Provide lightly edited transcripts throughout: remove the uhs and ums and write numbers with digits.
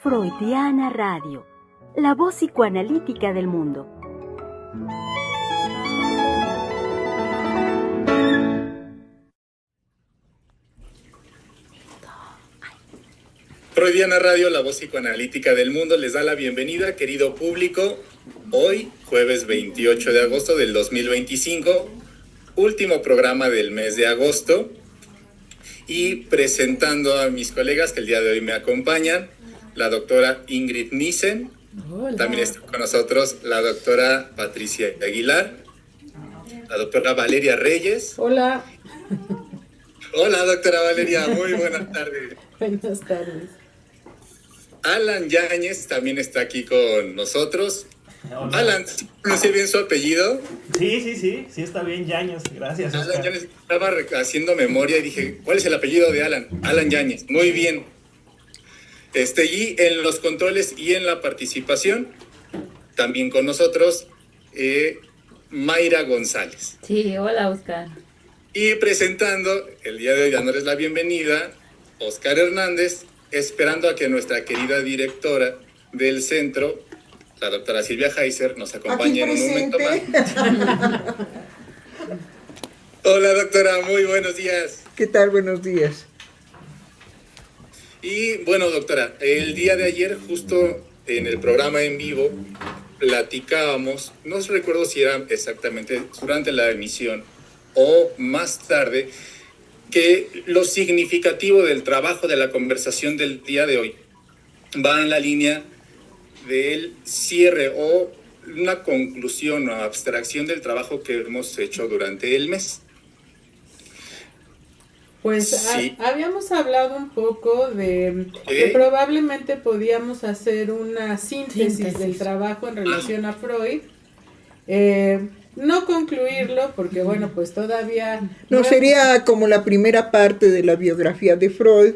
Freudiana Radio, la voz psicoanalítica del mundo. Freudiana Radio, la voz psicoanalítica del mundo, les da la bienvenida, querido público. Hoy, jueves 28 de agosto del 2025, último programa del mes de agosto. Y presentando a mis colegas que el día de hoy me acompañan, la doctora Ingrid Nissen. Hola. También está con nosotros la doctora Patricia Aguilar, la doctora Valeria Reyes. Hola. Hola, doctora Valeria, muy buenas tardes. Buenas tardes. Alan Yáñez también está aquí con nosotros. Hola. Alan, ¿pronuncié bien su apellido? Sí, está bien, Yáñez, gracias, Alan Oscar. Yáñez, estaba haciendo memoria y dije, ¿cuál es el apellido de Alan? Alan Yáñez, muy bien. Y en los controles y en la participación, también con nosotros, Mayra González. Sí, hola Oscar. Y presentando, el día de hoy dándoles la bienvenida, Oscar Hernández, esperando a que nuestra querida directora del centro, la doctora Silvia Heiser, nos acompañe en un momento más. Hola doctora, muy buenos días. ¿Qué tal? Buenos días. Y bueno doctora, el día de ayer justo en el programa en vivo platicábamos, no recuerdo si era exactamente durante la emisión o más tarde, que lo significativo del trabajo de la conversación del día de hoy va en la línea del cierre o una conclusión o abstracción del trabajo que hemos hecho durante el mes. Pues Sí. habíamos hablado un poco de que probablemente podíamos hacer una síntesis del trabajo en relación a Freud. No concluirlo porque bueno, pues todavía... No sería como la primera parte de la biografía de Freud,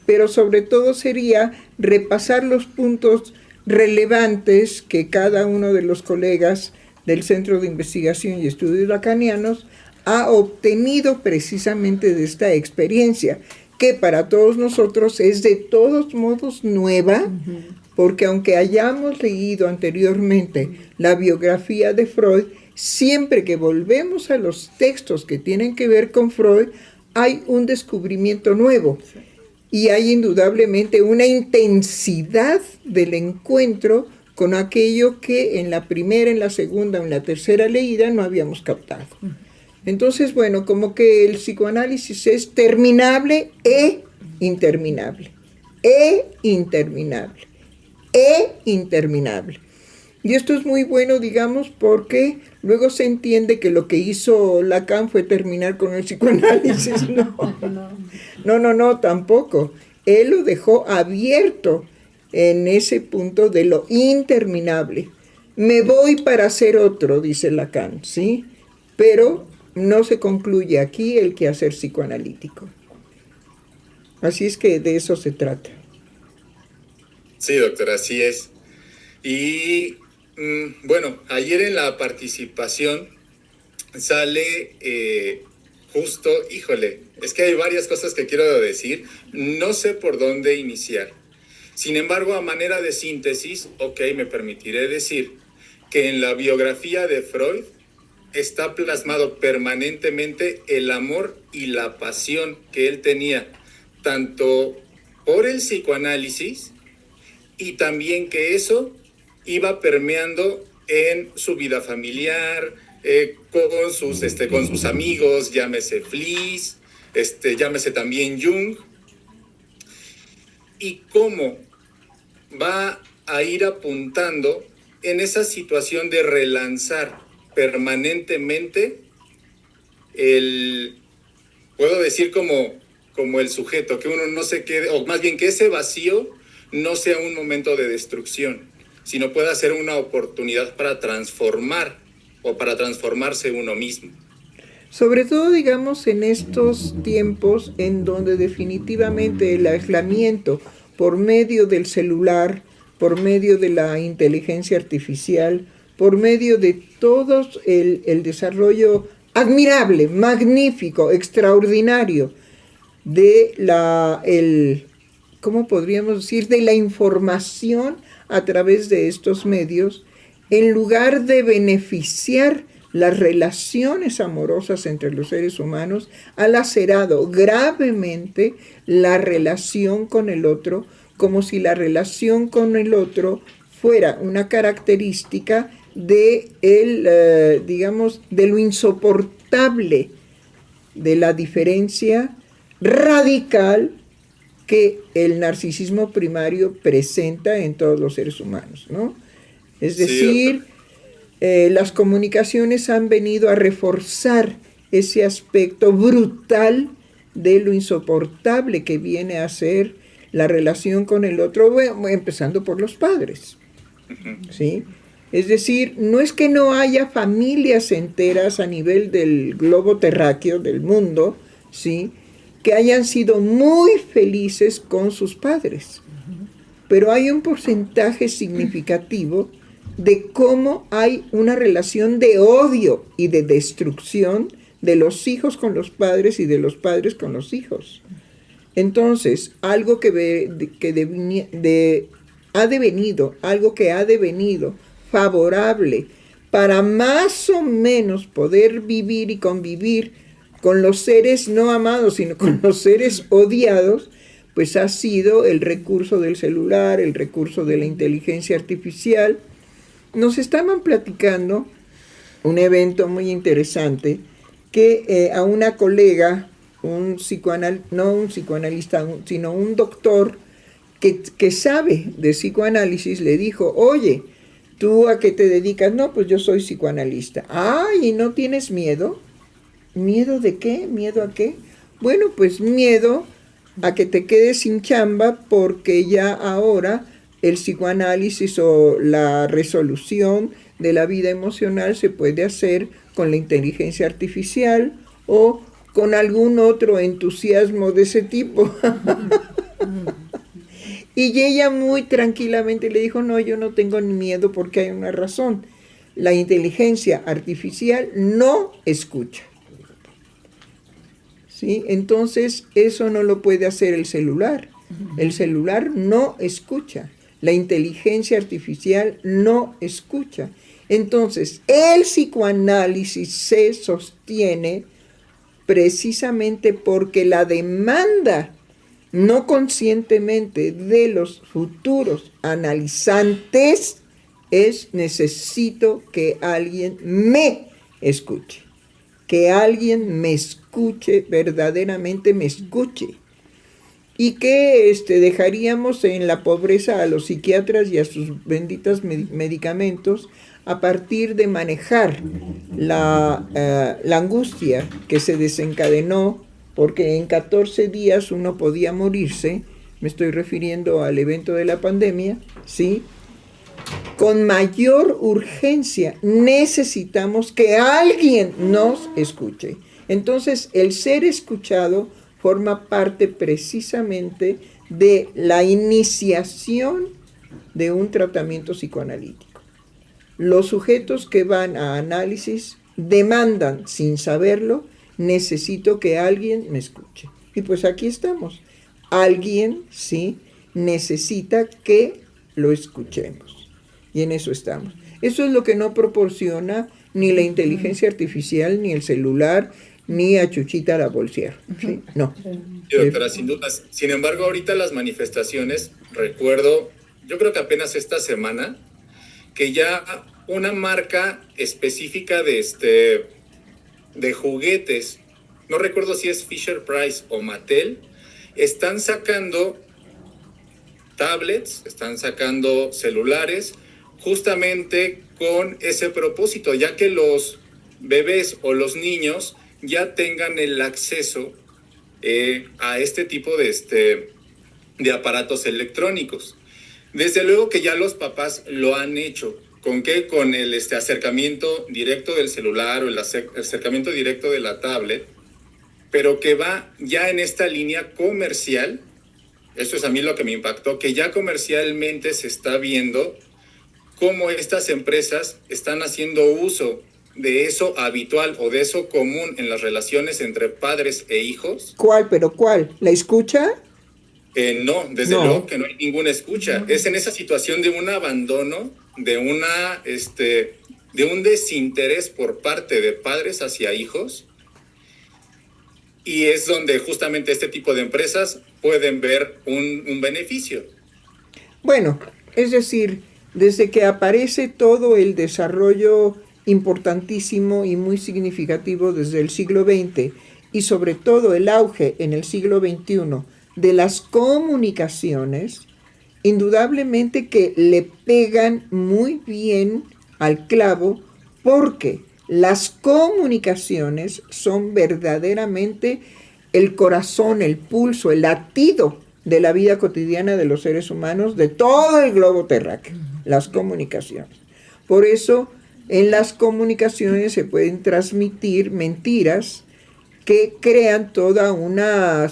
pero sobre todo sería repasar los puntos relevantes que cada uno de los colegas del Centro de Investigación y Estudios Lacanianos ha obtenido precisamente de esta experiencia, que para todos nosotros es de todos modos nueva, porque aunque hayamos leído anteriormente la biografía de Freud, siempre que volvemos a los textos que tienen que ver con Freud, hay un descubrimiento nuevo y hay indudablemente una intensidad del encuentro con aquello que en la primera, en la segunda o en la tercera leída no habíamos captado. Entonces, bueno, como que el psicoanálisis es terminable e interminable, interminable. Y esto es muy bueno, digamos, porque luego se entiende que lo que hizo Lacan fue terminar con el psicoanálisis. No, tampoco. Él lo dejó abierto en ese punto de lo interminable. Me voy para hacer otro, dice Lacan, ¿sí? Pero no se concluye aquí el quehacer psicoanalítico. Así es que de eso se trata. Sí, doctora, así es. Y bueno, ayer en la participación sale justo, híjole, es que hay varias cosas que quiero decir, no sé por dónde iniciar. Sin embargo, a manera de síntesis, me permitiré decir que en la biografía de Freud está plasmado permanentemente el amor y la pasión que él tenía, tanto por el psicoanálisis y también que eso iba permeando en su vida familiar, con sus amigos, llámese Fliess, llámese también Jung, y cómo va a ir apuntando en esa situación de relanzar permanentemente puedo decir como el sujeto, que uno no se quede, o más bien que ese vacío no sea un momento de destrucción, sino pueda ser una oportunidad para transformar o para transformarse uno mismo. Sobre todo, digamos, en estos tiempos en donde definitivamente el aislamiento por medio del celular, por medio de la inteligencia artificial, por medio de todo el desarrollo admirable, magnífico, extraordinario de ¿cómo podríamos decir?, de la información a través de estos medios, en lugar de beneficiar las relaciones amorosas entre los seres humanos, ha lacerado gravemente la relación con el otro, como si la relación con el otro fuera una característica de digamos, de lo insoportable, de la diferencia radical que el narcisismo primario presenta en todos los seres humanos, ¿no? Es decir, las comunicaciones han venido a reforzar ese aspecto brutal de lo insoportable que viene a ser la relación con el otro, bueno, empezando por los padres, ¿sí? Es decir, no es que no haya familias enteras a nivel del globo terráqueo, del mundo, ¿sí?, que hayan sido muy felices con sus padres, pero hay un porcentaje significativo de cómo hay una relación de odio y de destrucción de los hijos con los padres y de los padres con los hijos. Entonces, algo algo que ha devenido favorable para más o menos poder vivir y convivir con los seres no amados, sino con los seres odiados, pues ha sido el recurso del celular, el recurso de la inteligencia artificial. Nos estaban platicando un evento muy interesante que a una colega, no un psicoanalista, sino un doctor que sabe de psicoanálisis, le dijo: oye, ¿tú a qué te dedicas? No, pues yo soy psicoanalista. ¿Y no tienes miedo? ¿Miedo de qué? ¿Miedo a qué? Bueno, pues miedo a que te quedes sin chamba, porque ya ahora el psicoanálisis o la resolución de la vida emocional se puede hacer con la inteligencia artificial o con algún otro entusiasmo de ese tipo. Y ella muy tranquilamente le dijo: no, yo no tengo ni miedo, porque hay una razón. La inteligencia artificial no escucha, ¿sí? Entonces, eso no lo puede hacer el celular. El celular no escucha. La inteligencia artificial no escucha. Entonces, el psicoanálisis se sostiene precisamente porque la demanda no conscientemente de los futuros analizantes es: necesito que alguien me escuche. Que alguien me escuche, verdaderamente me escuche. Y que dejaríamos en la pobreza a los psiquiatras y a sus benditos medicamentos a partir de manejar la angustia que se desencadenó, porque en 14 días uno podía morirse. Me estoy refiriendo al evento de la pandemia, ¿sí? Con mayor urgencia necesitamos que alguien nos escuche. Entonces, el ser escuchado forma parte precisamente de la iniciación de un tratamiento psicoanalítico. Los sujetos que van a análisis demandan, sin saberlo: necesito que alguien me escuche. Y pues aquí estamos. Alguien, sí, necesita que lo escuchemos. Y en eso estamos. Eso es lo que no proporciona ni la inteligencia artificial, ni el celular, ni a Chuchita la bolsiera. ¿Sí? No. Sí, doctora, sin dudas. Sin embargo, ahorita las manifestaciones, recuerdo, yo creo que apenas esta semana, que ya una marca específica de juguetes, no recuerdo si es Fisher Price o Mattel, están sacando tablets, están sacando celulares, justamente con ese propósito, ya que los bebés o los niños ya tengan el acceso a este tipo de aparatos electrónicos. Desde luego que ya los papás lo han hecho. ¿Con qué? Con el acercamiento directo del celular o el acercamiento directo de la tablet, pero que va ya en esta línea comercial. Eso es a mí lo que me impactó, que ya comercialmente se está viendo cómo estas empresas están haciendo uso de eso habitual o de eso común en las relaciones entre padres e hijos. ¿Cuál? ¿Pero cuál? ¿La escucha? No, desde luego que no hay ninguna escucha. Es en esa situación de un abandono, de un desinterés por parte de padres hacia hijos, y es donde justamente este tipo de empresas pueden ver un beneficio. Bueno, es decir, desde que aparece todo el desarrollo importantísimo y muy significativo desde el siglo XX, y sobre todo el auge en el siglo XXI de las comunicaciones, indudablemente que le pegan muy bien al clavo, porque las comunicaciones son verdaderamente el corazón, el pulso, el latido de la vida cotidiana de los seres humanos, de todo el globo terráqueo, las comunicaciones. Por eso, en las comunicaciones se pueden transmitir mentiras que crean toda una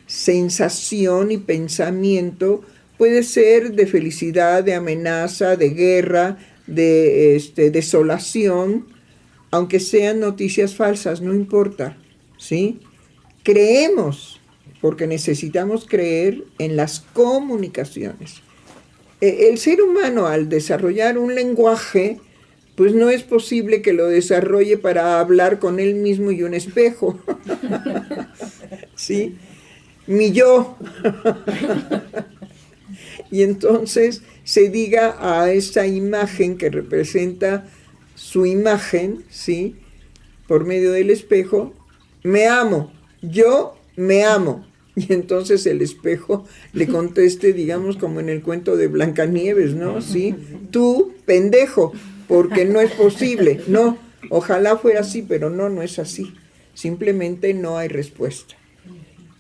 sensación y pensamiento, puede ser de felicidad, de amenaza, de guerra, de desolación, aunque sean noticias falsas, no importa, ¿sí? Creemos, porque necesitamos creer en las comunicaciones. El ser humano, al desarrollar un lenguaje, pues no es posible que lo desarrolle para hablar con él mismo y un espejo. ¿Sí? Mi yo. Y entonces se diga a esa imagen que representa su imagen, ¿sí? Por medio del espejo, me amo, yo me amo. Y entonces el espejo le conteste, digamos, como en el cuento de Blancanieves, ¿no? Sí, tú, pendejo, porque no es posible. No, ojalá fuera así, pero no es así. Simplemente no hay respuesta.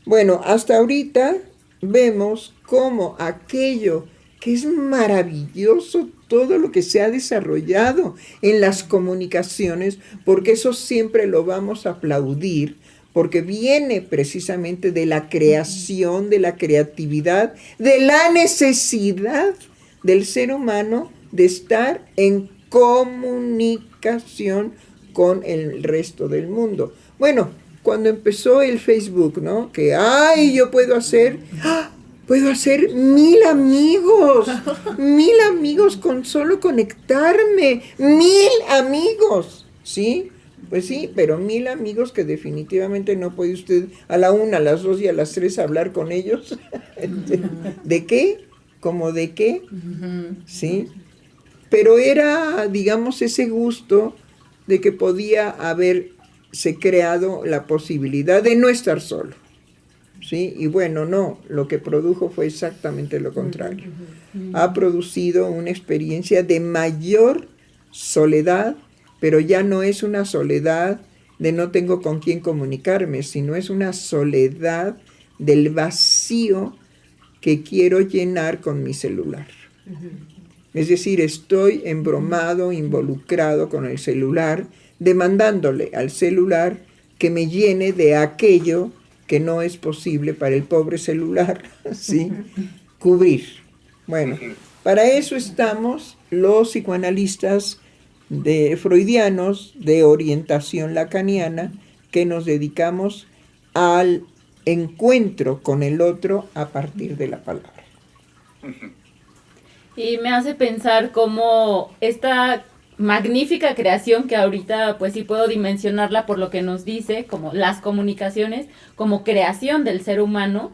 Bueno, hasta ahorita vemos cómo aquello que es maravilloso, todo lo que se ha desarrollado en las comunicaciones, porque eso siempre lo vamos a aplaudir, porque viene precisamente de la creación, de la creatividad, de la necesidad del ser humano de estar en comunicación con el resto del mundo. Bueno, cuando empezó el Facebook, ¿no? Que, yo puedo hacer 1000 amigos, 1000 amigos con solo conectarme, 1000 amigos, ¿sí? Pues sí, pero 1000 amigos que definitivamente no puede usted a la 1, a las 2 y a las 3 hablar con ellos. ¿De qué? ¿Cómo de qué? ¿Sí? Pero era, digamos, ese gusto de que podía haberse creado la posibilidad de no estar solo. ¿Sí? Y bueno, no, lo que produjo fue exactamente lo contrario. Ha producido una experiencia de mayor soledad, pero ya no es una soledad de no tengo con quién comunicarme, sino es una soledad del vacío que quiero llenar con mi celular. Es decir, estoy embromado, involucrado con el celular, demandándole al celular que me llene de aquello que no es posible para el pobre celular, ¿sí? Cubrir. Bueno, para eso estamos los psicoanalistas freudianos de orientación lacaniana, que nos dedicamos al encuentro con el otro a partir de la palabra. Y me hace pensar cómo esta magnífica creación, que ahorita pues sí puedo dimensionarla por lo que nos dice, como las comunicaciones, como creación del ser humano,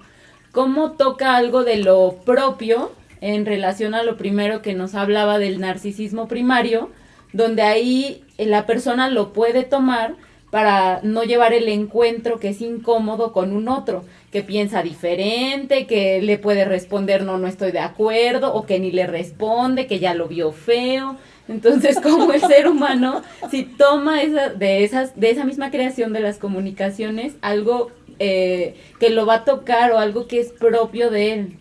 cómo toca algo de lo propio en relación a lo primero que nos hablaba del narcisismo primario, donde ahí la persona lo puede tomar para no llevar el encuentro que es incómodo con un otro, que piensa diferente, que le puede responder no estoy de acuerdo, o que ni le responde, que ya lo vio feo. Entonces, como el ser humano, si toma de esa misma creación de las comunicaciones, algo que lo va a tocar o algo que es propio de él.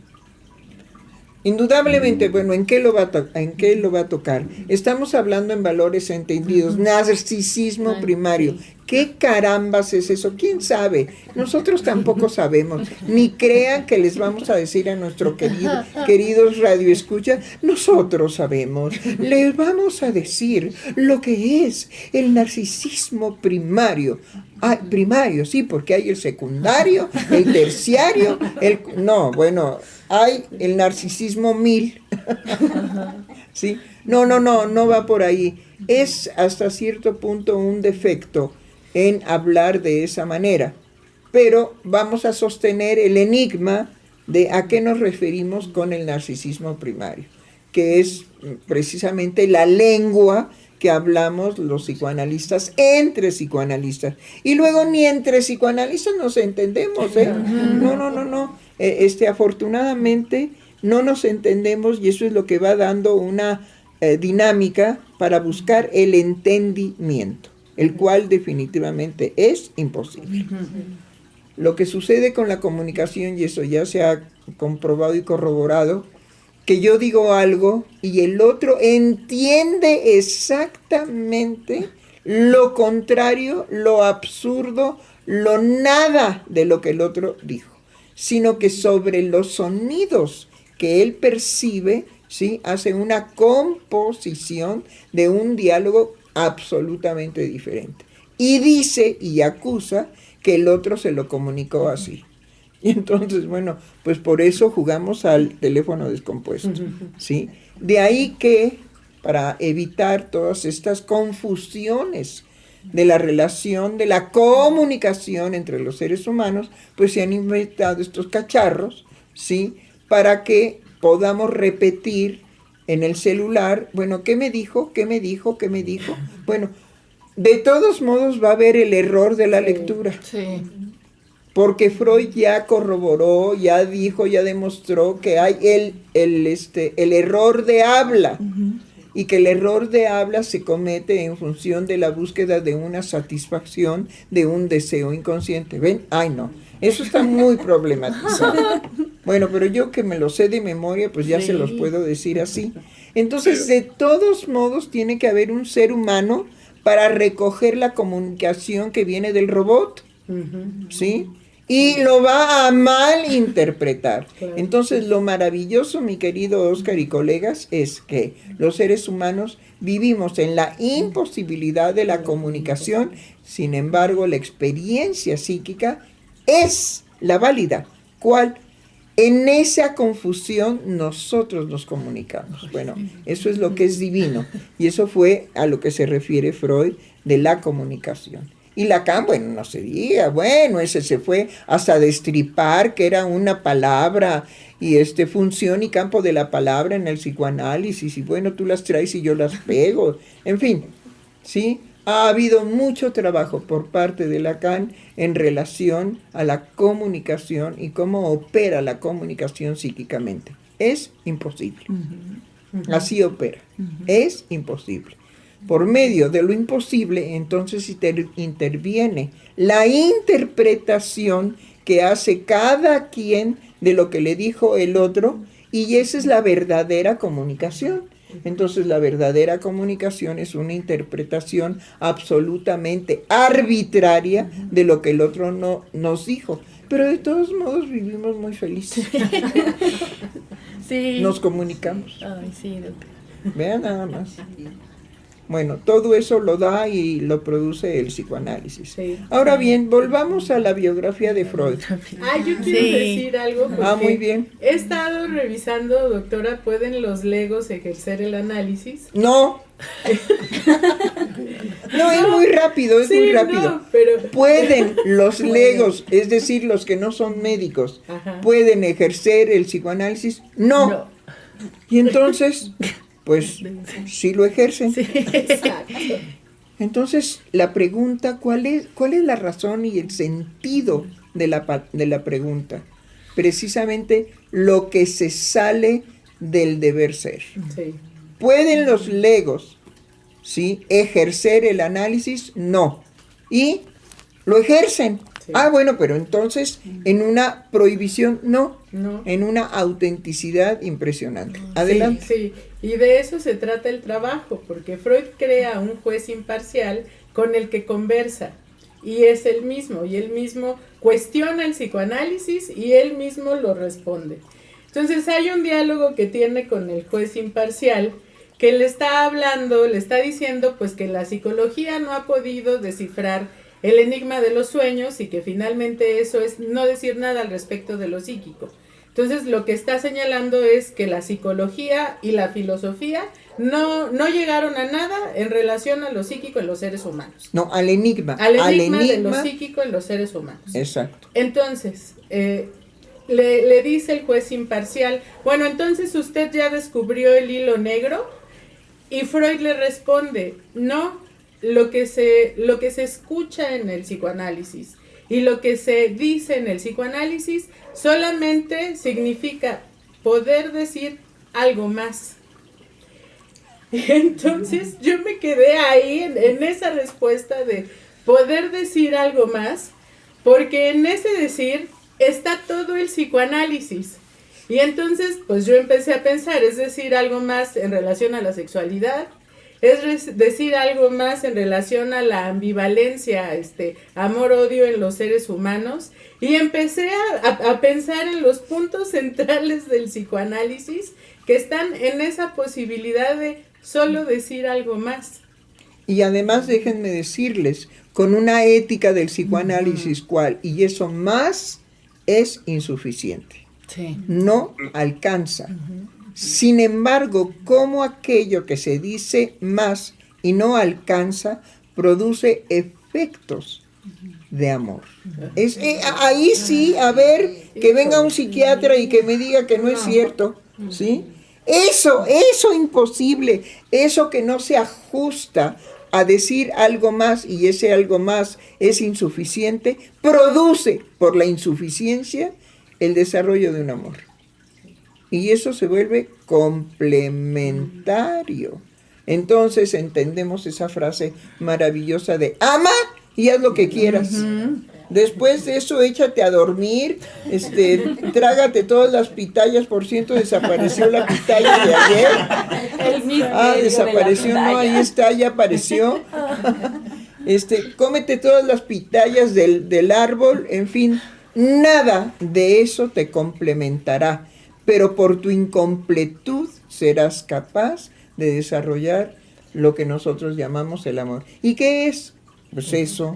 Indudablemente, bueno, ¿en qué lo va a tocar? Estamos hablando en valores entendidos, narcisismo primario. ¿Qué carambas es eso? ¿Quién sabe? Nosotros tampoco sabemos. Ni crean que les vamos a decir a nuestros queridos radioescuchas, nosotros sabemos. Les vamos a decir lo que es el narcisismo primario. Ah, primario, sí, porque hay el secundario, el terciario, hay el narcisismo 1000. ¿Sí? No va por ahí. Es hasta cierto punto un defecto en hablar de esa manera, pero vamos a sostener el enigma de a qué nos referimos con el narcisismo primario, que es precisamente la lengua que hablamos los psicoanalistas entre psicoanalistas, y luego ni entre psicoanalistas nos entendemos, ¿eh? No. Afortunadamente no nos entendemos, y eso es lo que va dando una dinámica para buscar el entendimiento, el cual definitivamente es imposible. Lo que sucede con la comunicación, y eso ya se ha comprobado y corroborado, que yo digo algo y el otro entiende exactamente lo contrario, lo absurdo, lo nada de lo que el otro dijo, sino que sobre los sonidos que él percibe, ¿sí?, hace una composición de un diálogo absolutamente diferente. Y dice y acusa que el otro se lo comunicó así. Y entonces, bueno, pues por eso jugamos al teléfono descompuesto, ¿sí? De ahí que, para evitar todas estas confusiones de la relación, de la comunicación entre los seres humanos, pues se han inventado estos cacharros, ¿sí?, para que podamos repetir en el celular, bueno, ¿qué me dijo? ¿Qué me dijo? ¿Qué me dijo? Bueno, de todos modos va a haber el error de la lectura. Sí. Porque Freud ya corroboró, ya dijo, ya demostró que hay el error de habla, y que el error de habla se comete en función de la búsqueda de una satisfacción de un deseo inconsciente. ¿Ven? Ay, no, eso está muy problematizado. Bueno, pero yo que me lo sé de memoria, pues ya se los puedo decir así. Entonces, de todos modos, tiene que haber un ser humano para recoger la comunicación que viene del robot, ¿sí? Y lo va a malinterpretar. Claro. Entonces, lo maravilloso, mi querido Oscar y colegas, es que los seres humanos vivimos en la imposibilidad de la comunicación. Sin embargo, la experiencia psíquica es la válida. ¿Cuál? En esa confusión nosotros nos comunicamos. Bueno, eso es lo que es divino. Y eso fue a lo que se refiere Freud de la comunicación. Y Lacan, bueno, no se diga, bueno, ese se fue hasta destripar que era una palabra y función y campo de la palabra en el psicoanálisis, y bueno, tú las traes y yo las pego, en fin, ¿sí? Ha habido mucho trabajo por parte de Lacan en relación a la comunicación y cómo opera la comunicación psíquicamente. Es imposible. Así opera. Es imposible. Por medio de lo imposible, entonces interviene la interpretación que hace cada quien de lo que le dijo el otro, y esa es la verdadera comunicación. Entonces, la verdadera comunicación es una interpretación absolutamente arbitraria de lo que el otro no nos dijo. Pero de todos modos vivimos muy felices. Sí. Nos comunicamos. Ay, sí, doctor. Vean nada más. Bueno, todo eso lo da y lo produce el psicoanálisis. Sí. Ahora bien, volvamos a la biografía de Freud. Yo quiero decir algo. Muy bien. He estado revisando, doctora, ¿pueden los legos ejercer el análisis? No. No, es muy rápido, muy rápido. No, pero... Pueden los legos, es decir, los que no son médicos, ¿pueden ejercer el psicoanálisis? No. Y entonces... pues sí lo ejercen. Sí, exacto. Entonces, la pregunta, ¿cuál es la razón y el sentido de la pregunta? Precisamente lo que se sale del deber ser. Sí. ¿Pueden los legos, ¿sí, ejercer el análisis? No. Y lo ejercen. Sí. Bueno, pero entonces, en una prohibición, no. En una autenticidad impresionante. Adelante. Sí. Y de eso se trata el trabajo, porque Freud crea un juez imparcial con el que conversa. y es el mismo, y él mismo cuestiona el psicoanálisis y él mismo lo responde. Entonces hay un diálogo que tiene con el juez imparcial que le está hablando, le está diciendo pues que la psicología no ha podido descifrar el enigma de los sueños y que finalmente eso es no decir nada al respecto de lo psíquico. Entonces lo que está señalando es que la psicología y la filosofía no llegaron a nada en relación a lo psíquico en los seres humanos. No, al enigma. Al enigma de lo psíquico en los seres humanos. Exacto. Entonces, le dice el juez imparcial, bueno, entonces usted ya descubrió el hilo negro, y Freud le responde, no, lo que se escucha en el psicoanálisis y lo que se dice en el psicoanálisis solamente significa poder decir algo más. Entonces yo me quedé ahí en esa respuesta de poder decir algo más, porque en ese decir está todo el psicoanálisis. Y entonces, pues yo empecé a pensar, es decir, algo más en relación a la sexualidad, es decir, algo más en relación a la ambivalencia, amor-odio en los seres humanos, y empecé a pensar en los puntos centrales del psicoanálisis que están en esa posibilidad de solo decir algo más. Y además déjenme decirles, con una ética del psicoanálisis cual, y eso más es insuficiente. Sí. No alcanza. Sin embargo, como aquello que se dice más y no alcanza, produce efectos de amor. Ahí sí, a ver, que venga un psiquiatra y que me diga que no es cierto, ¿sí? Eso imposible, eso que no se ajusta a decir algo más y ese algo más es insuficiente, produce por la insuficiencia el desarrollo de un amor. Y eso se vuelve complementario. Entonces entendemos esa frase maravillosa de ama y haz lo que quieras. Después de eso, échate a dormir, trágate todas las pitayas, por ciento, desapareció la pitaya de ayer. Desapareció, no, ahí está, ya apareció. Cómete todas las pitayas del árbol, en fin. Nada de eso te complementará, pero por tu incompletud serás capaz de desarrollar lo que nosotros llamamos el amor. ¿Y qué es? Pues eso.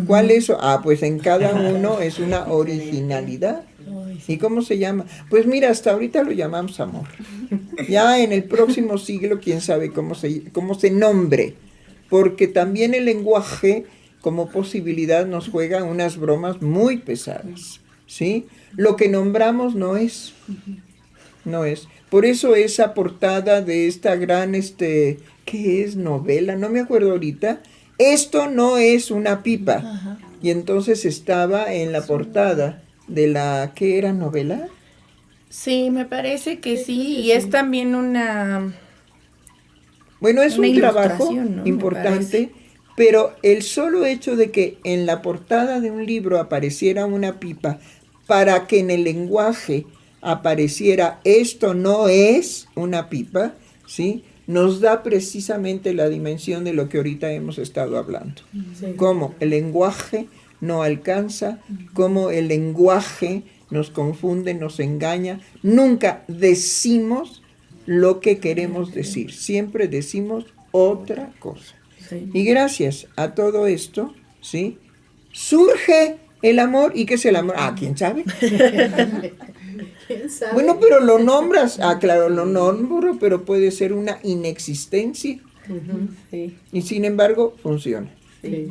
¿Cuál es eso? Pues en cada uno es una originalidad. ¿Y cómo se llama? Pues mira, hasta ahorita lo llamamos amor. Ya en el próximo siglo, quién sabe cómo se nombre, porque también el lenguaje como posibilidad nos juega unas bromas muy pesadas, ¿sí? Lo que nombramos no es. Por eso esa portada de esta gran, ¿qué es? Novela, no me acuerdo ahorita. Esto no es una pipa. Ajá. Y entonces estaba en la portada de la, ¿qué era? ¿Novela? Sí, me parece que sí, y es también una... Bueno, es un trabajo, ¿no?, importante. Pero el solo hecho de que en la portada de un libro apareciera una pipa para que en el lenguaje apareciera esto no es una pipa, ¿sí?, nos da precisamente la dimensión de lo que ahorita hemos estado hablando. Sí. Cómo el lenguaje no alcanza, cómo el lenguaje nos confunde, nos engaña. Nunca decimos lo que queremos decir, siempre decimos otra cosa. Sí. Y gracias a todo esto, ¿sí?, surge el amor. ¿Y qué es el amor? ¿Quién sabe? ¿Quién sabe? Bueno, pero lo nombras. Claro, lo nombro, pero puede ser una inexistencia. Sí. Y sin embargo, funciona. Sí.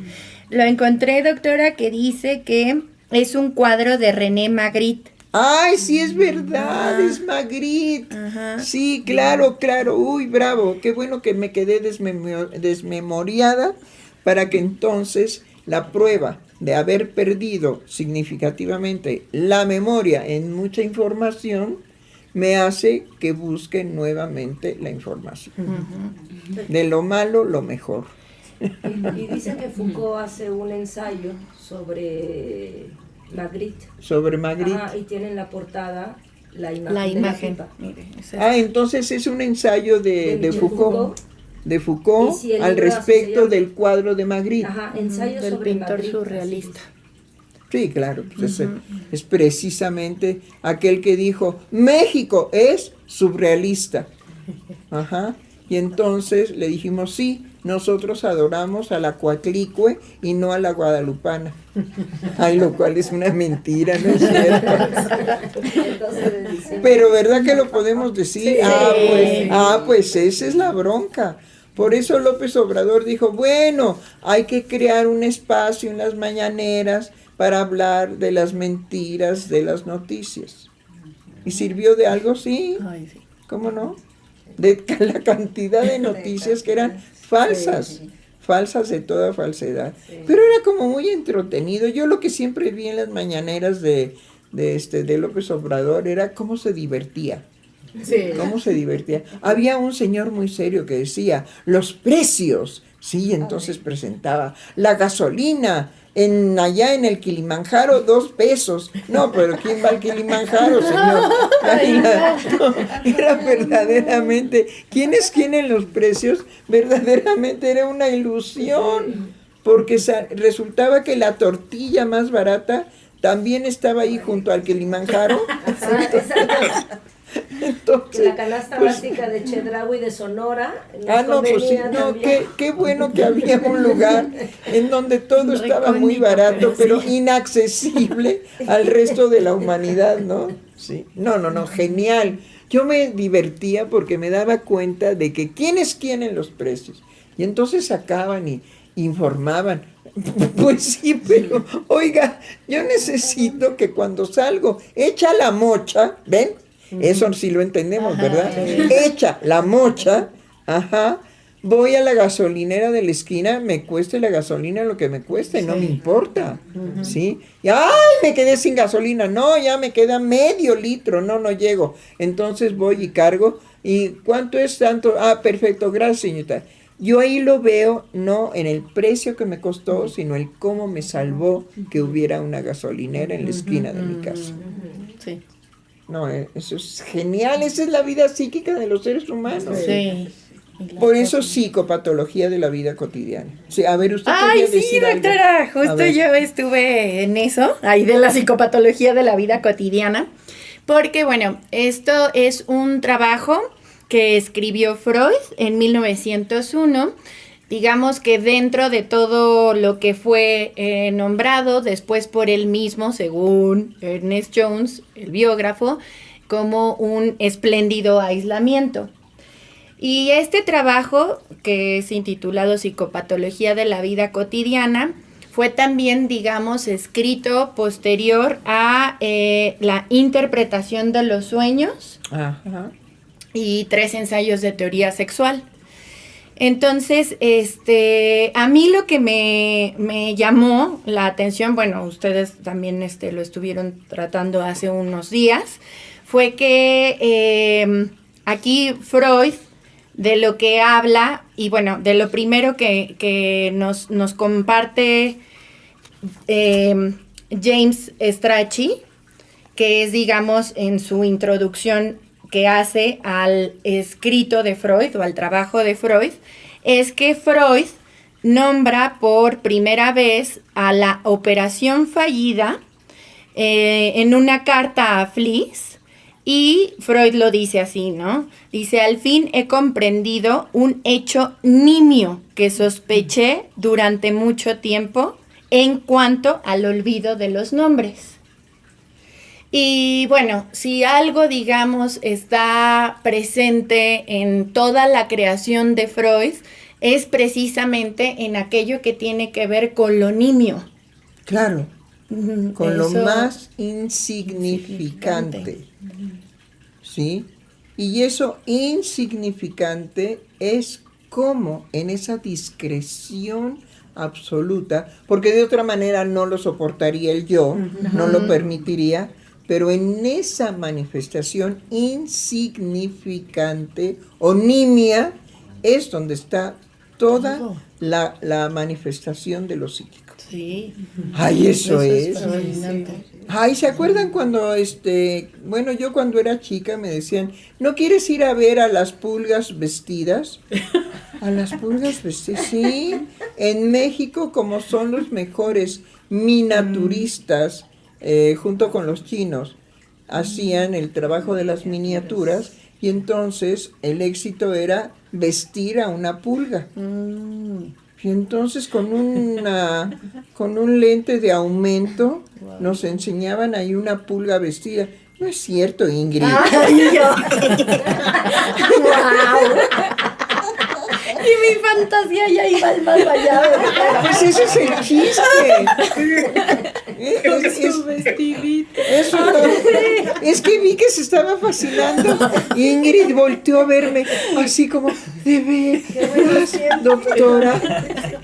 Lo encontré, doctora, que dice que es un cuadro de René Magritte. ¡Ay, sí, es verdad! Es Magritte. Ajá. Sí, claro. Uy, bravo. Qué bueno que me quedé desmemoriada para que entonces la prueba de haber perdido significativamente la memoria en mucha información me hace que busque nuevamente la información. De lo malo, lo mejor. Y dice que Foucault hace un ensayo sobre Magritte. Sobre Magritte. Y tiene en la portada la imagen. La imagen. Mire, entonces es un ensayo de Foucault. de Foucault Y si el al libro se respecto llama- del cuadro de Magritte. Ajá, ensayo Del sobre pintor Magritte, surrealista. Sí, claro, pues es precisamente aquel que dijo, México es surrealista. Ajá. Y entonces le dijimos, sí, nosotros adoramos a la Coatlicue y no a la guadalupana. Ay, lo cual es una mentira, ¿no es cierto? Entonces, dicen- Pero ¿verdad que lo podemos decir? Sí. Pues esa es la bronca. Por eso López Obrador dijo, bueno, hay que crear un espacio en las mañaneras para hablar de las mentiras de las noticias. ¿Y sirvió de algo? Sí. Ay, sí. ¿Cómo no? De la cantidad de noticias que eran falsas, falsas de toda falsedad. Pero era como muy entretenido. Yo lo que siempre vi en las mañaneras de López Obrador era cómo se divertía. Sí. ¿Cómo se divertía? Había un señor muy serio que decía, los precios, sí, entonces presentaba la gasolina allá en el Kilimanjaro, 2 pesos. No, pero ¿quién va al Kilimanjaro, señor? No, era verdaderamente, ¿quién en los precios? Verdaderamente era una ilusión, porque resultaba que la tortilla más barata también estaba ahí junto al Kilimanjaro. Exacto. Entonces, Que la canasta pues, básica de Chedraui de Sonora. nos no, pues sí, convenía no, también. qué bueno que había un lugar en donde todo estaba muy Recóndito, barato, pero pero inaccesible al resto de la humanidad, ¿no? Sí. No, genial. Yo me divertía porque me daba cuenta de que quién es quién en los precios. Y entonces sacaban y informaban. Pues sí, pero oiga, yo necesito que cuando salgo, echa la mocha, ¿ven? Eso sí lo entendemos, ¿verdad? Echa la mocha, ajá, voy a la gasolinera de la esquina, me cueste la gasolina lo que me cueste, no me importa, ¿sí? Y, ¡ay, me quedé sin gasolina! No, ya me queda medio litro, no llego. Entonces voy y cargo, ¿y cuánto es tanto? Ah, perfecto, gracias, señorita. Yo ahí lo veo, no en el precio que me costó, sino el cómo me salvó que hubiera una gasolinera en la esquina de mi casa. Sí. No, eso es genial, esa es la vida psíquica de los seres humanos. Sí. Por eso psicopatología de la vida cotidiana. Sí, a ver, usted Ay, quería sí, decir algo. doctora, A justo ver. yo estuve en eso, ahí de la psicopatología de la vida cotidiana, porque bueno, esto es un trabajo que escribió Freud en 1901, digamos que dentro de todo lo que fue nombrado después por él mismo, según Ernest Jones, el biógrafo, como un espléndido aislamiento. Y este trabajo, que es intitulado Psicopatología de la vida cotidiana, fue también, digamos, escrito posterior a la interpretación de los sueños Ajá. y 3 ensayos de teoría sexual. Entonces, a mí lo que me llamó la atención, bueno, ustedes también lo estuvieron tratando hace unos días, fue que aquí Freud, de lo que habla, y bueno, de lo primero que nos comparte James Strachey, que es, digamos, en su introducción que hace al escrito de Freud o al trabajo de Freud, es que Freud nombra por primera vez a la operación fallida en una carta a Fliess, y Freud lo dice así, ¿no? Dice, al fin he comprendido un hecho nimio que sospeché durante mucho tiempo en cuanto al olvido de los nombres. Y bueno, si algo, digamos, está presente en toda la creación de Freud, es precisamente en aquello que tiene que ver con lo nimio. Claro, con lo Eso- más insignificante. ¿Sí? Y eso insignificante es como en esa discreción absoluta, porque de otra manera no lo soportaría el yo, no lo permitiría, pero en esa manifestación insignificante o nimia es donde está toda la manifestación de lo psíquico. Sí. Ay, eso es. fascinante. Ay, ¿se acuerdan cuando, bueno, yo cuando era chica me decían, ¿no quieres ir a ver a las pulgas vestidas? A las pulgas vestidas, sí. En México, como son los mejores miniaturistas, junto con los chinos, hacían el trabajo de las miniaturas y entonces el éxito era vestir a una pulga. Y entonces con un lente de aumento nos enseñaban ahí una pulga vestida. No es cierto, Ingrid. ¡Ay, yo! ¡Wow! Y mi fantasía ya iba al más allá, ¿verdad? Pues ese es el chiste. Con su vestidito. Eso no. Es que vi que se estaba fascinando. Ingrid volteó a verme así como, de veras, doctora.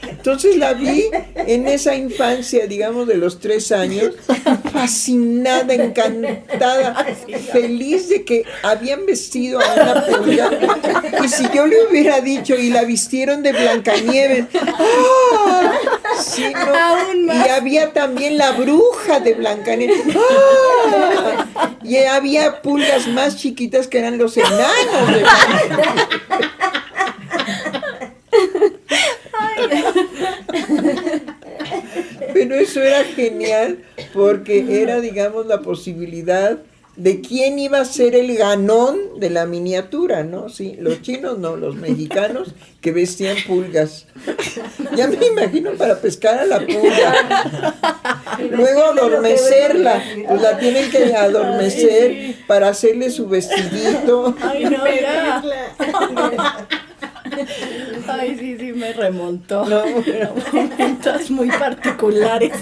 Entonces la vi en esa infancia, digamos, de los 3 años, fascinada, encantada, feliz de que habían vestido a una pulga. Y si yo le hubiera dicho, y la vistieron de Blancanieves, ¡ah! Sí, no. Aún más. Y había también la bruja de Blancanieves, ¡ah! Y había pulgas más chiquitas que eran los enanos de Blancanieves. Pero eso era genial porque era, digamos, la posibilidad de quién iba a ser el ganón de la miniatura, ¿no? Sí, los chinos no, los mexicanos que vestían pulgas. Ya me imagino para pescar a la pulga. Luego adormecerla, pues la tienen que adormecer para hacerle su vestidito. Ay, no, ya. Ay, sí, me remontó. No, Momentos muy particulares.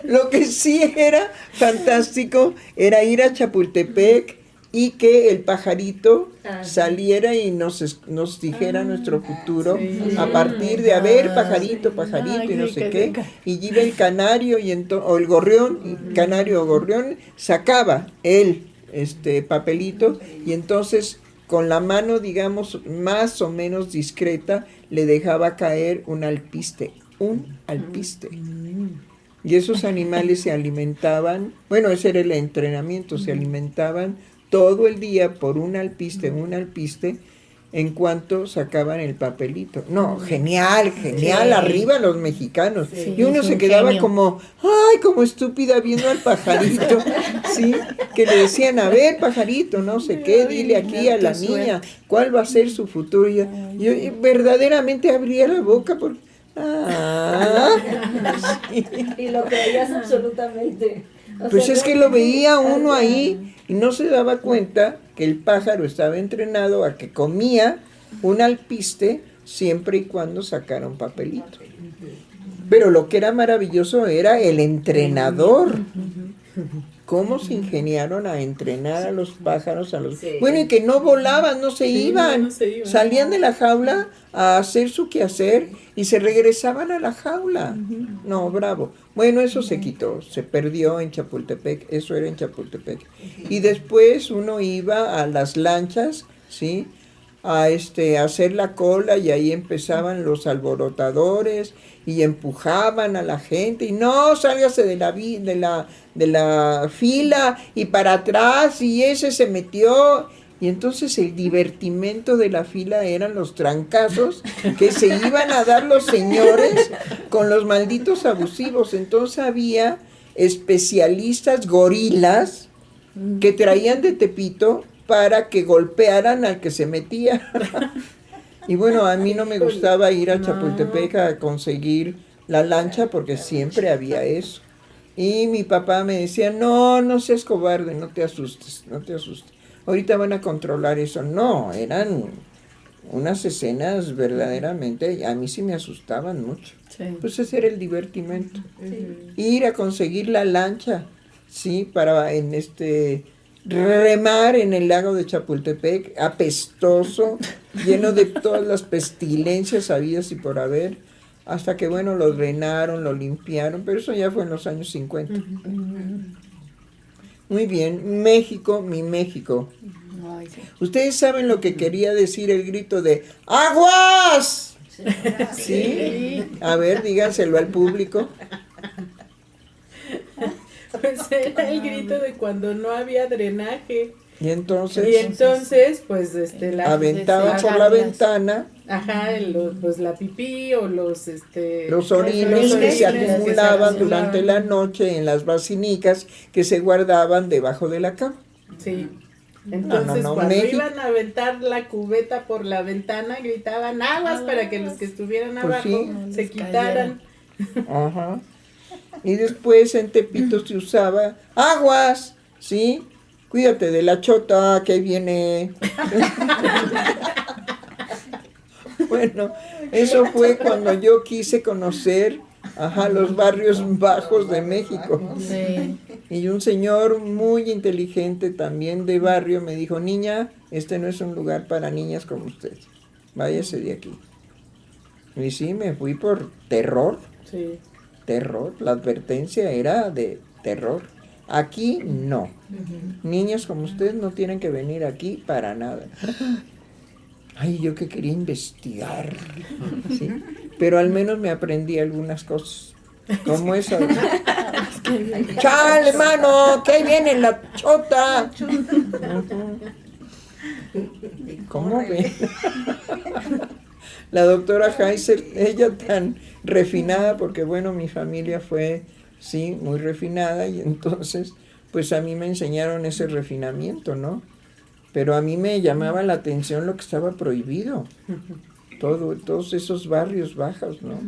Lo que sí era fantástico era ir a Chapultepec y que el pajarito saliera y nos dijera nuestro futuro a partir de, a ver, pajarito, Ay, y no sí, sé que qué. venga. Y iba el canario o el gorrión, canario o gorrión, sacaba el papelito y entonces con la mano, digamos, más o menos discreta, le dejaba caer un alpiste. Y esos animales se alimentaban, bueno, ese era el entrenamiento, se alimentaban todo el día por un alpiste, en cuanto sacaban el papelito. No, genial, Sí. arriba los mexicanos. Sí, Y uno es se un quedaba genio. como, ay, como estúpida viendo al pajarito, ¿sí? Que le decían, a ver, pajarito, no sé qué, dile aquí a la niña cuál va a ser su futuro. Y yo verdaderamente abría la boca porque, sí. Y lo creías absolutamente. O Pues sea, es que lo veía uno ahí y no se daba cuenta que el pájaro estaba entrenado a que comía un alpiste siempre y cuando sacara un papelito. Pero lo que era maravilloso era el entrenador. ¿Cómo se ingeniaron a entrenar a los pájaros? Bueno, y que no volaban, no se iban. no se iban. Salían de la jaula a hacer su quehacer y se regresaban a la jaula. No, bravo. Bueno, eso se quitó, se perdió en Chapultepec, eso era en Chapultepec. Y después uno iba a las lanchas, ¿sí? A hacer la cola y ahí empezaban los alborotadores y empujaban a la gente y no, sálgase de la fila y para atrás y ese se metió. Y entonces el divertimento de la fila eran los trancazos que se iban a dar los señores con los malditos abusivos. Entonces había especialistas gorilas que traían de Tepito para que golpearan al que se metía. Y bueno, a mí no me gustaba ir a Chapultepec a conseguir la lancha porque siempre había eso. Y mi papá me decía, no seas cobarde, no te asustes. Ahorita van a controlar eso. No, eran unas escenas verdaderamente, a mí sí me asustaban mucho. Sí. Pues ese era el divertimento. Ir a conseguir la lancha, sí, para remar en el lago de Chapultepec, apestoso, lleno de todas las pestilencias habidas y por haber, hasta que bueno, lo drenaron, lo limpiaron, pero eso ya fue en los años 50. Muy bien, México, mi México. Ay, sí. ¿Ustedes saben lo que quería decir el grito de ¡Aguas! ¿Sí? A ver, díganselo al público. Pues era el grito de cuando no había drenaje Y entonces pues, aventaban por la ventana ajá, pues la pipí o los orines que se orines acumulaban durante la noche en las basinicas que se guardaban debajo de la cama. Sí. Entonces, cuando México, iban a aventar la cubeta por la ventana, gritaban aguas para que los que estuvieran pues abajo sí, se quitaran. Ajá. Y después en Tepito se usaba aguas, ¿sí? Cuídate de la chota que viene. Bueno, eso fue cuando yo quise conocer, los barrios bajos de México. Sí. Y un señor muy inteligente también de barrio me dijo, niña, este no es un lugar para niñas como usted. Váyase de aquí. Y sí, me fui por terror. Sí. Terror, la advertencia era de terror. Aquí no. Niñas como usted no tienen que venir aquí para nada. Ay, yo que quería investigar. ¿Sí? Pero al menos me aprendí algunas cosas. Como esa. ¡Chale, mano! ¡Que ahí viene la chota! ¿Cómo ven? La doctora Heiser, ella tan refinada, porque bueno, mi familia fue, sí, muy refinada, y entonces, pues a mí me enseñaron ese refinamiento, ¿no? Pero a mí me llamaba la atención lo que estaba prohibido, todos esos barrios bajos, ¿no?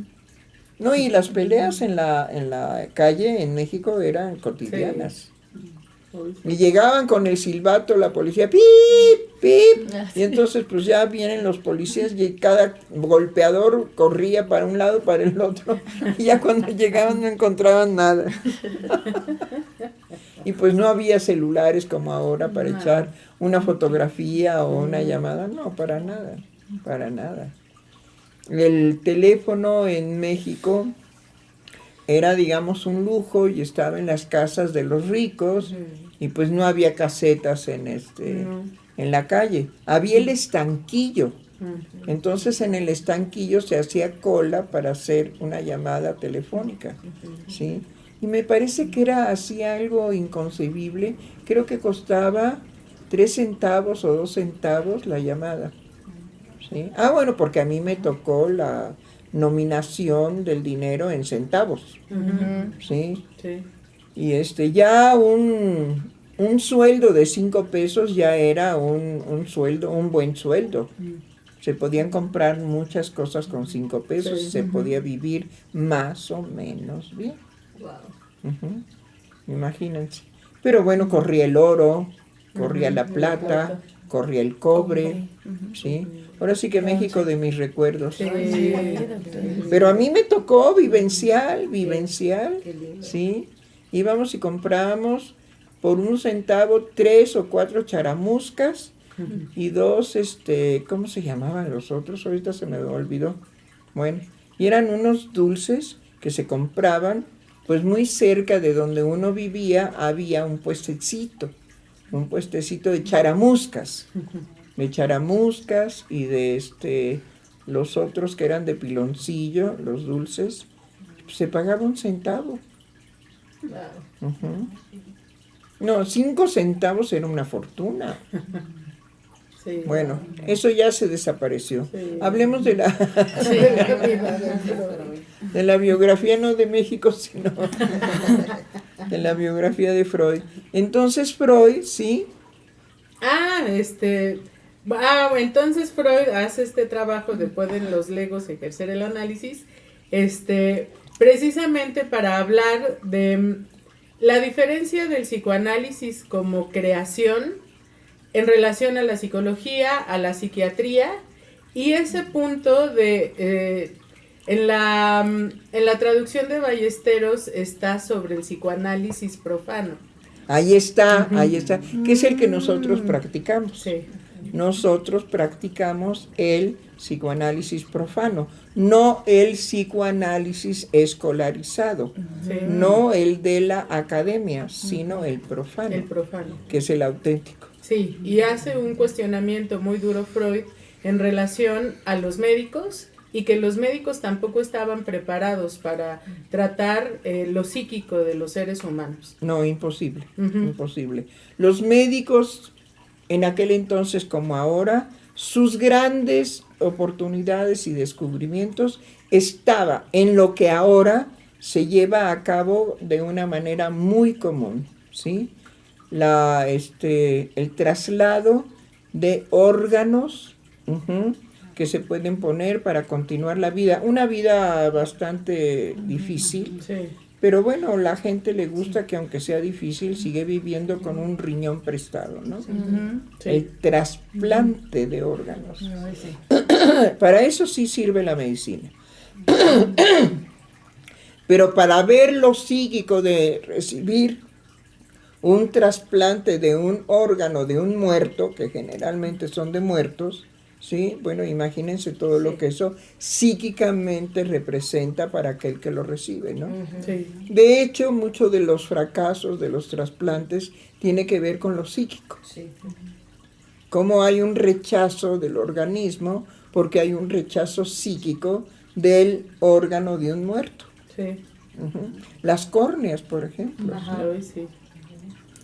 No, y las peleas en la calle en México eran cotidianas. Sí. Y llegaban con el silbato, la policía, ¡pip, pip! Y entonces pues ya vienen los policías y cada golpeador corría para un lado, para el otro. Y ya cuando llegaban no encontraban nada. Y pues no había celulares como ahora para echar una fotografía o una llamada. No, para nada, para nada. El teléfono en México era, digamos, un lujo y estaba en las casas de los ricos y pues no había casetas en la calle. Había el estanquillo. Entonces en el estanquillo se hacía cola para hacer una llamada telefónica, ¿sí? Y me parece que era así algo inconcebible. Creo que costaba 3 centavos o 2 centavos la llamada, ¿sí? Ah, bueno, porque a mí me tocó la nominación del dinero en centavos, ¿sí? Sí. Y ya un sueldo de 5 pesos ya era un sueldo, un buen sueldo. Se podían comprar muchas cosas con 5 pesos y se podía vivir más o menos bien. Imagínense. Pero bueno, corría el oro, corría la plata, corría el cobre, ¿sí? Ahora sí que México de mis recuerdos. Sí. Pero a mí me tocó vivencial, ¿sí? Íbamos y comprábamos por 1 centavo 3 o 4 charamuscas y 2, ¿cómo se llamaban los otros? Ahorita se me olvidó. Bueno, y eran unos dulces que se compraban, pues muy cerca de donde uno vivía había un puestecito de charamuscas. De charamuscas y de los otros que eran de piloncillo, los dulces, se pagaba 1 centavo. No, 5 centavos era una fortuna. Sí. Bueno, eso ya se desapareció. Sí. Hablemos de la biografía, no de México, sino de la biografía de Freud. Entonces Freud, ¿sí? Entonces Freud hace este trabajo de pueden los legos ejercer el análisis, precisamente para hablar de la diferencia del psicoanálisis como creación en relación a la psicología, a la psiquiatría, y ese punto en la traducción de Ballesteros está sobre el psicoanálisis profano. Ahí está, que es el que nosotros practicamos. Sí. Nosotros practicamos el psicoanálisis profano, no el psicoanálisis escolarizado, no el de la academia, sino el profano, que es el auténtico. Sí, y hace un cuestionamiento muy duro Freud en relación a los médicos y que los médicos tampoco estaban preparados para tratar lo psíquico de los seres humanos. No, imposible, imposible. Los médicos en aquel entonces como ahora, sus grandes oportunidades y descubrimientos estaba en lo que ahora se lleva a cabo de una manera muy común, ¿sí? El traslado de órganos que se pueden poner para continuar la vida. Una vida bastante difícil, Sí. pero bueno, la gente le gusta que aunque sea difícil, sigue viviendo con un riñón prestado, ¿no? Sí. El trasplante de órganos. Para eso sí sirve la medicina. Pero para ver lo psíquico de recibir un trasplante de un órgano de un muerto, que generalmente son de muertos, ¿sí? Bueno, imagínense todo lo que eso psíquicamente representa para aquel que lo recibe, ¿no? Sí. De hecho, muchos de los fracasos de los trasplantes tiene que ver con lo psíquico. Sí. Cómo hay un rechazo del organismo porque hay un rechazo psíquico del órgano de un muerto. Sí. Las córneas, por ejemplo. Ay, sí.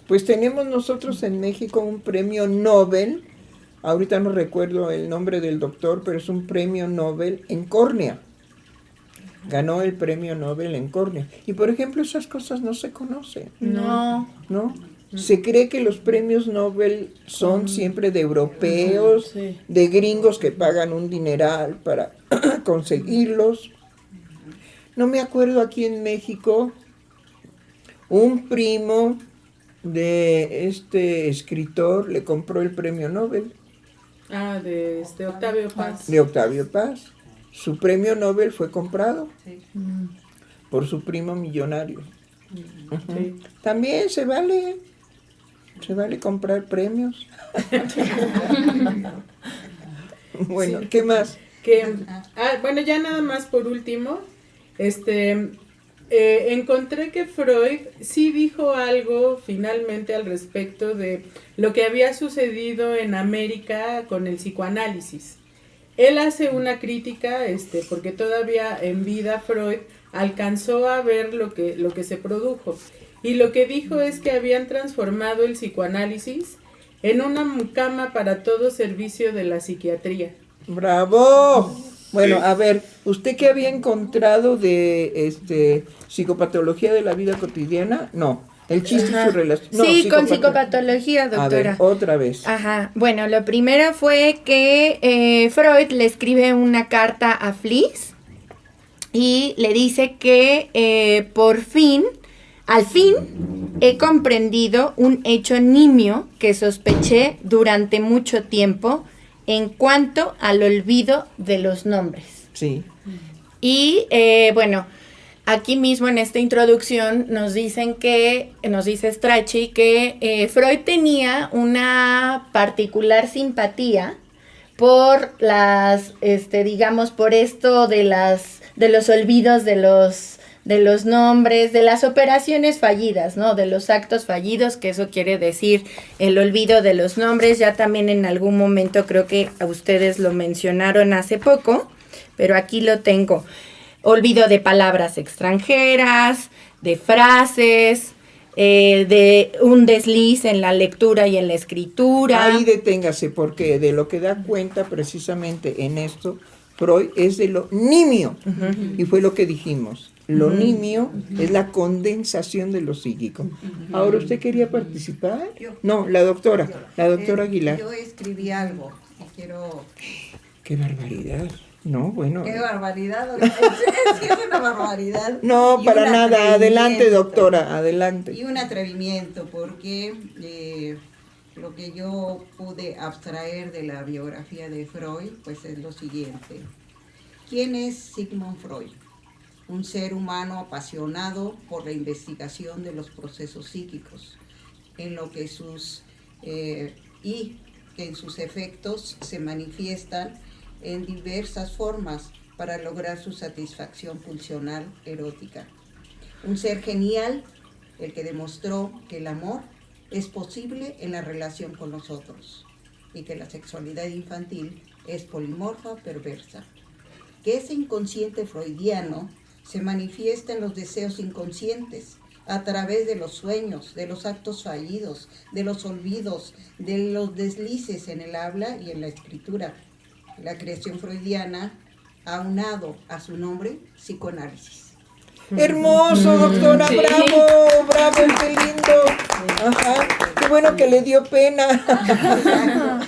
Pues tenemos nosotros en México un premio Nobel, ahorita no recuerdo el nombre del doctor, pero es un premio Nobel en córnea. Ganó el premio Nobel en córnea. Y por ejemplo, esas cosas no se conocen, No. ¿no? Se cree que los premios Nobel son siempre de europeos, Sí. de gringos que pagan un dineral para conseguirlos. No me acuerdo aquí en México, un primo de este escritor le compró el premio Nobel De Octavio Paz. de Octavio Paz. Su premio Nobel fue comprado por su primo millonario. Sí. También se vale comprar premios. Bueno, Sí. ¿qué más? Bueno, ya nada más por último, encontré que Freud sí dijo algo finalmente al respecto de lo que había sucedido en América con el psicoanálisis. Él hace una crítica, porque todavía en vida Freud alcanzó a ver lo que se produjo. Y lo que dijo es que habían transformado el psicoanálisis en una mucama para todo servicio de la psiquiatría. ¡Bravo! Bueno, Sí. a ver, ¿usted qué había encontrado de psicopatología de la vida cotidiana? No, el chiste y su relación. No, Sí, con psicopatología, A ver, doctora. otra vez. Ajá, bueno, lo primero fue que Freud le escribe una carta a Fliess y le dice que al fin, he comprendido un hecho nimio que sospeché durante mucho tiempo en cuanto al olvido de los nombres. Sí. Y bueno, aquí mismo en esta introducción nos dice Strachey que Freud tenía una particular simpatía por por esto de los olvidos de los nombres, de las operaciones fallidas, ¿no? De los actos fallidos, que eso quiere decir el olvido de los nombres. Ya también en algún momento creo que a ustedes lo mencionaron hace poco, pero aquí lo tengo. Olvido de palabras extranjeras, de frases, de un desliz en la lectura y en la escritura. Ahí deténgase, porque de lo que da cuenta precisamente en esto, Freud es de lo nimio. Y fue lo que dijimos. Lo nimio es la condensación de lo psíquico. Ahora, ¿usted quería participar? No, la doctora Aguilar. Yo escribí algo y quiero... ¡Qué barbaridad! No, bueno. ¡Qué barbaridad! Sí, es una barbaridad. No, Y para un nada. Adelante, atrevimiento. doctora, adelante. Y un atrevimiento, porque lo que yo pude abstraer de la biografía de Freud, pues es lo siguiente. ¿Quién es Sigmund Freud? Un ser humano apasionado por la investigación de los procesos psíquicos, en lo que y que en sus efectos se manifiestan en diversas formas para lograr su satisfacción pulsional erótica. Un ser genial, el que demostró que el amor es posible en la relación con los otros y que la sexualidad infantil es polimorfa perversa. Que ese inconsciente freudiano se manifiesta en los deseos inconscientes a través de los sueños, de los actos fallidos, de los olvidos, de los deslices en el habla y en la escritura. La creación freudiana aunado a su nombre, psicoanálisis. Hermoso, doctora, Sí. bravo, bravo, qué lindo. Ajá, qué bueno que le dio pena.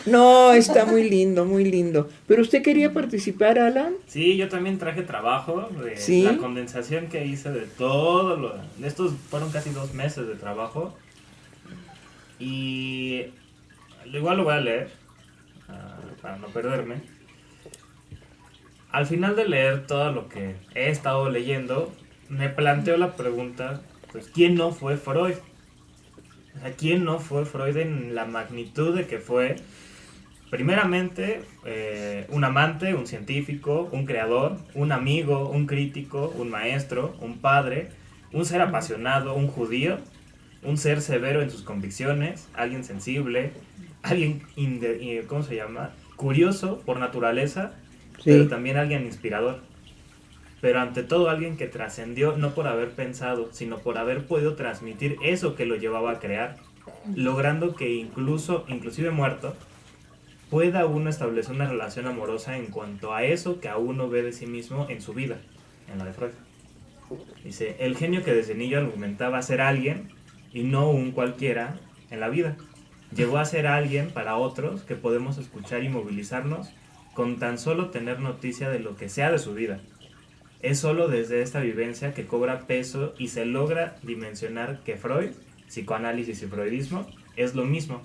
No, está muy lindo, muy lindo. ¿Pero usted quería participar, Alan? Sí, yo también traje trabajo de ¿Sí? la condensación que hice de todo lo... De estos fueron casi 2 meses de trabajo. Y igual lo voy a leer, para no perderme. Al final de leer todo lo que he estado leyendo, me planteo la pregunta, pues, ¿quién no fue Freud? O sea, ¿quién no fue Freud en la magnitud de que fue, primeramente, un amante, un científico, un creador, un amigo, un crítico, un maestro, un padre, un ser apasionado, un judío, un ser severo en sus convicciones, alguien sensible, alguien, ¿cómo se llama? Curioso por naturaleza, Sí. pero también alguien inspirador. Pero ante todo alguien que trascendió no por haber pensado, sino por haber podido transmitir eso que lo llevaba a crear, logrando que inclusive muerto, pueda uno establecer una relación amorosa en cuanto a eso que a uno ve de sí mismo en su vida, en la de Freud. Dice, el genio que desde niño argumentaba ser alguien y no un cualquiera en la vida, llegó a ser alguien para otros que podemos escuchar y movilizarnos con tan solo tener noticia de lo que sea de su vida. Es solo desde esta vivencia que cobra peso y se logra dimensionar que Freud, psicoanálisis y freudismo es lo mismo.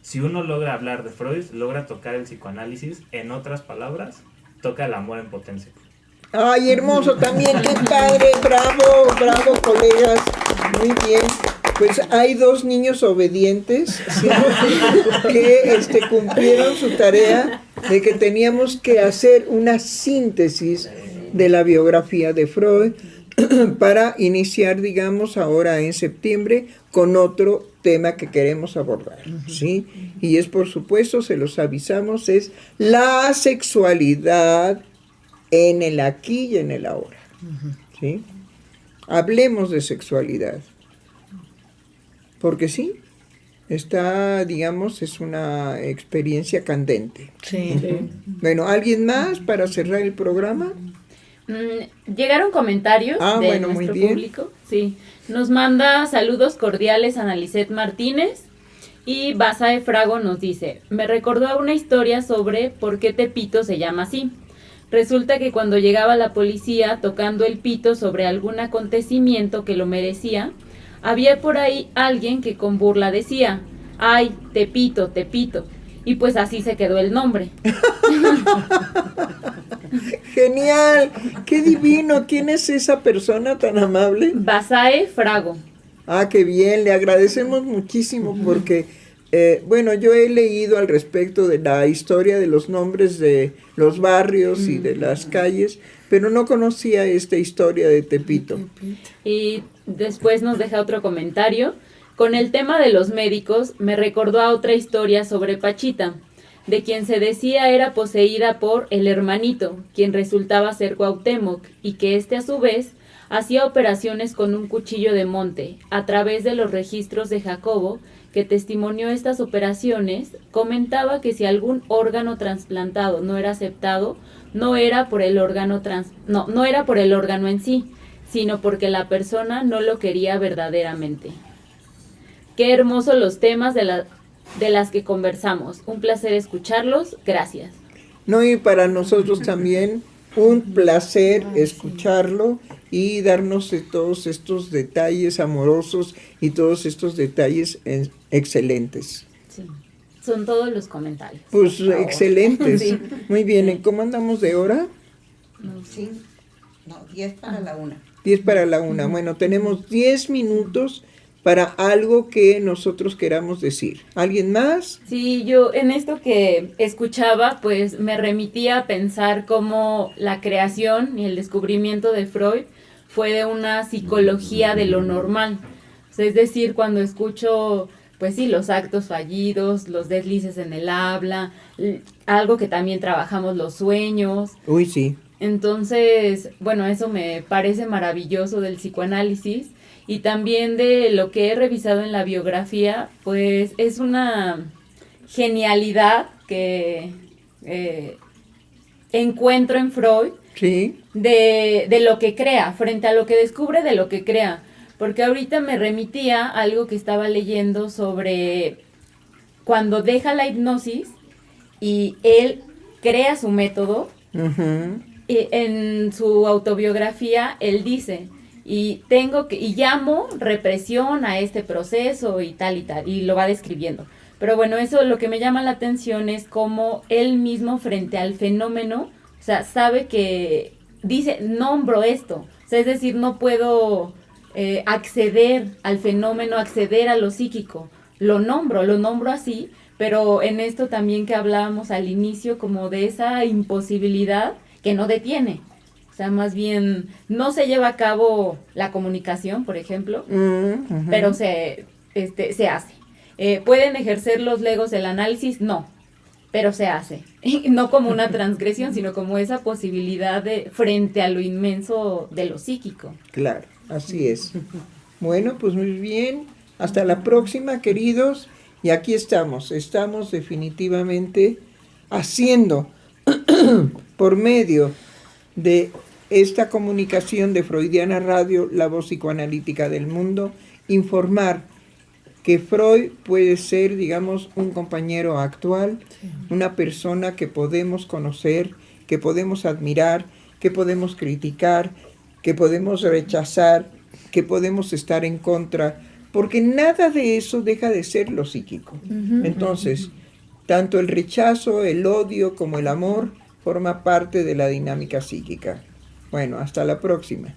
Si uno logra hablar de Freud, logra tocar el psicoanálisis, en otras palabras, toca el amor en potencia. Ay, hermoso también, qué padre, bravo, bravo, colegas, muy bien. Pues hay 2 niños obedientes, ¿sí? Que cumplieron su tarea de que teníamos que hacer una síntesis de la biografía de Freud para iniciar, digamos, ahora en septiembre con otro tema que queremos abordar, ¿sí? Y es, por supuesto, se los avisamos, es la sexualidad en el aquí y en el ahora, ¿sí? Hablemos de sexualidad, porque sí, está, digamos, es una experiencia candente. Sí. Bueno, ¿alguien más para cerrar el programa? Llegaron comentarios de bueno, muy nuestro bien. público. Sí. Nos manda saludos cordiales a Analicet Martínez. Y Basae Frago nos dice, me recordó a una historia sobre por qué Tepito se llama así. Resulta que cuando llegaba la policía tocando el pito sobre algún acontecimiento que lo merecía, había por ahí alguien que con burla decía, ay, Tepito, Tepito. Y pues así se quedó el nombre. Genial, qué divino. ¿Quién es esa persona tan amable? Basae Frago. Ah, qué bien, le agradecemos muchísimo porque, bueno, yo he leído al respecto de la historia de los nombres de los barrios y de las calles, pero no conocía esta historia de Tepito. Y después nos deja otro comentario. Con el tema de los médicos, me recordó a otra historia sobre Pachita, de quien se decía era poseída por el hermanito, quien resultaba ser Cuauhtémoc, y que éste a su vez hacía operaciones con un cuchillo de monte. A través de los registros de Jacobo, que testimonió estas operaciones, comentaba que si algún órgano trasplantado no era aceptado, no era por el órgano en sí, sino porque la persona no lo quería verdaderamente. Qué hermosos los temas de las que conversamos. Un placer escucharlos. Gracias. No, y para nosotros también un placer escucharlo y darnos de todos estos detalles amorosos y todos estos detalles excelentes. Sí. Son todos los comentarios. Pues excelentes. Sí. Muy bien, ¿en cómo andamos de hora? Sí, no, 10 para la 1. 10 para la 1. Bueno, tenemos 10 minutos para algo que nosotros queramos decir. ¿Alguien más? Sí, yo en esto que escuchaba, pues me remitía a pensar cómo la creación y el descubrimiento de Freud fue de una psicología de lo normal. O sea, es decir, cuando escucho, pues sí, los actos fallidos, los deslices en el habla, algo que también trabajamos, los sueños. Uy, sí. Entonces, bueno, eso me parece maravilloso del psicoanálisis. y también de lo que he revisado en la biografía, pues es una genialidad que encuentro en Freud, Sí. de lo que crea, frente a lo que descubre de lo que crea. Porque ahorita me remitía a algo que estaba leyendo sobre cuando deja la hipnosis y él crea su método. Ujú. Y en su autobiografía él dice, y llamo represión a este proceso y tal, y lo va describiendo. Pero bueno, eso lo que me llama la atención es cómo él mismo frente al fenómeno, o sea, sabe que dice, nombro esto, o sea, es decir, no puedo acceder al fenómeno, acceder a lo psíquico, lo nombro así, pero en esto también que hablábamos al inicio, como de esa imposibilidad que no detiene. O sea, más bien no se lleva a cabo la comunicación, por ejemplo, Ujú. pero se hace. ¿Pueden ejercer los legos el análisis? No, pero se hace. No como una transgresión, sino como esa posibilidad de frente a lo inmenso de lo psíquico. Claro, así es. Bueno, pues muy bien. Hasta la próxima, queridos. Y aquí estamos definitivamente haciendo por medio de esta comunicación de Freudiana Radio, la voz psicoanalítica del mundo, informar que Freud puede ser, digamos, un compañero actual, una persona que podemos conocer, que podemos admirar, que podemos criticar, que podemos rechazar, que podemos estar en contra, porque nada de eso deja de ser lo psíquico. Entonces, tanto el rechazo, el odio como el amor forma parte de la dinámica psíquica. Bueno, hasta la próxima.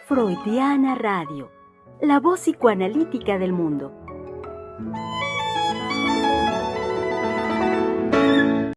Freudiana Radio, la voz psicoanalítica del mundo.